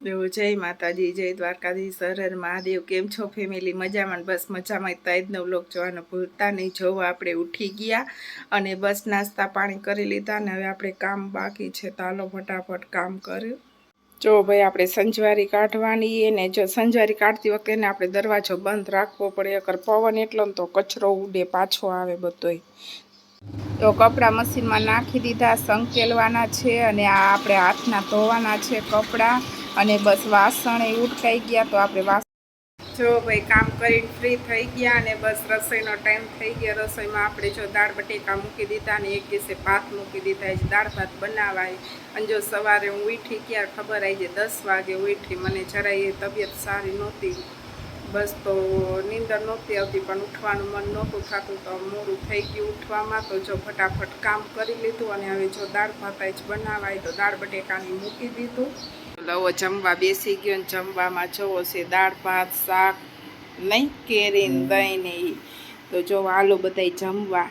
જય માતાજી, જય દ્વારકાધીશ, હર હર મહાદેવ. કેમ છો ફેમિલી? મજામાં? બસ મજામાં. તાજનો વ્લોગ જોવાનું ભૂલતા નહીં. જોવો આપણે ઉઠી ગયા અને બસ નાસ્તા પાણી કરી લીધા ને હવે આપણે કામ બાકી છે. તો હાલો ફટાફટ કામ કર્યું. જો ભાઈ આપણે સંજવારી કાઢવાની ને જો સંજવારી કાઢતી વખતે ને આપણે દરવાજો બંધ રાખવો પડે, અગર પવન એટલો ને તો કચરો ઉડે પાછો આવે બધોય. તો કપડાં મશીનમાં નાખી દીધા, સંકેલવાના છે અને આ આપણે હાથના ધોવાના છે કપડાં. અને બસ વાસણ એ ઉટકાઈ ગયા તો આપણે જો ભાઈ કામ કરીને ફ્રી થઈ ગયા અને બસ રસોઈનો ટાઈમ થઈ ગયો. રસોઈમાં આપણે જો દાળ બટેકા મૂકી દીધા અને એક દિવસે ભાત મૂકી દીધા. દાળ ભાત બનાવાય. અને જો સવારે હું ઉઠી ગયા ખબર આવી જાય 10 વાગે ઉઠી. મને જરાય તબિયત સારી નહોતી, બસ તો નીંદર નહોતી આવતી પણ ઉઠવાનું મન નહોતું થતું, તો મોડું થઈ ગયું ઉઠવામાં. તો જો ફટાફટ કામ કરી લીધું અને હવે જો દાળ ભાત જ બનાવાય તો દાળ બટેકાની મૂકી દીધું. લવો જમવા બેસી ગયો ને જમવામાં જોવો છે દાળ ભાત શાક નહીં કેરી દહીં ને એ. તો જો આલુ બધાય જમવા.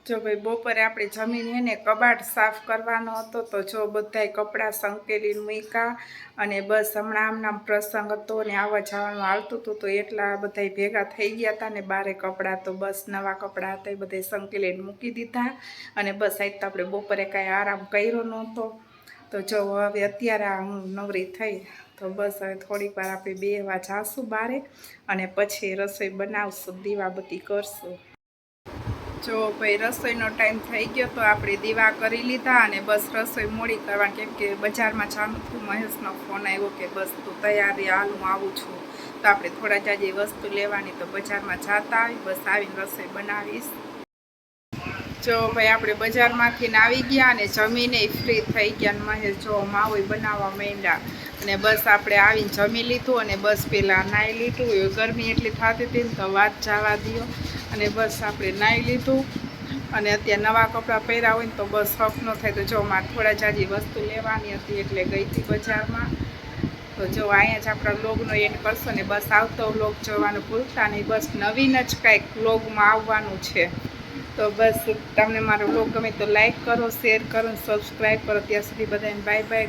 જો ભાઈ બપોરે આપણે જમીને ને કબાટ સાફ કરવાનો હતો તો જો બધાય કપડાં સંકેલીને મૂક્યા અને બસ હમણાં આમનામ પ્રસંગ હતો ને આવવા જવાનું હાલતું હતું તો એટલા બધાય ભેગા થઈ ગયા હતા ને બારે કપડાં તો બસ નવા કપડાં હતા એ બધાય સંકેલીને મૂકી દીધા. અને બસ આજ તો આપણે બપોરે કાંઈ આરામ કર્યો નહોતો. તો જો હવે અત્યારે હું નવરી થઈ તો બસ હવે થોડીક વાર આપણે બેસવા જાશું બારે અને પછી રસોઈ બનાવશું, દીવાબત્તી કરશું. જો ભાઈ રસોઈનો ટાઈમ થઈ ગયો તો આપણે દીવા કરી લીધા અને બસ રસોઈ મોડી કરવાની, કેમ કે બજારમાં જવાનું હતું. મહેશનો ફોન આવ્યો કે બસ તું તૈયારી હાલ હું આવું છું. તો આપણે થોડા જાજી વસ્તુ લેવાની તો બજારમાં જતા આવી, બસ આવીને રસોઈ બનાવીશ. જો ભાઈ આપણે બજારમાંથી આવી ગયા અને જમીને ફ્રી થઈ ગયા. મહેશ જો માવો બનાવવા માંડ્યા અને બસ આપણે આવીને જમી લીધું અને બસ પહેલાં નાહી લીધું. ગરમી એટલી થતી હતી ને તો વાત જવા દો અને બસ આપણે નાહી લીધું અને અત્યારે નવા કપડાં પહેર્યા હોય ને તો બસ હફ ન થાય. તો જો મારે થોડા જાજી વસ્તુ લેવાની હતી એટલે ગઈ હતી બજારમાં. તો જો અહીંયા જ આપણા વ્લોગનો એન્ડ કરશો ને બસ આવતો વ્લોગ જોવાનું ભૂલતા નહીં. બસ નવીન જ કાંઈક વ્લોગમાં આવવાનું છે. તો બસ તમને મારો વ્લોગ ગમે તો લાઈક કરો, શેર કરો, સબસ્ક્રાઈબ કરો. ત્યાં સુધી બધાને બાય બાય.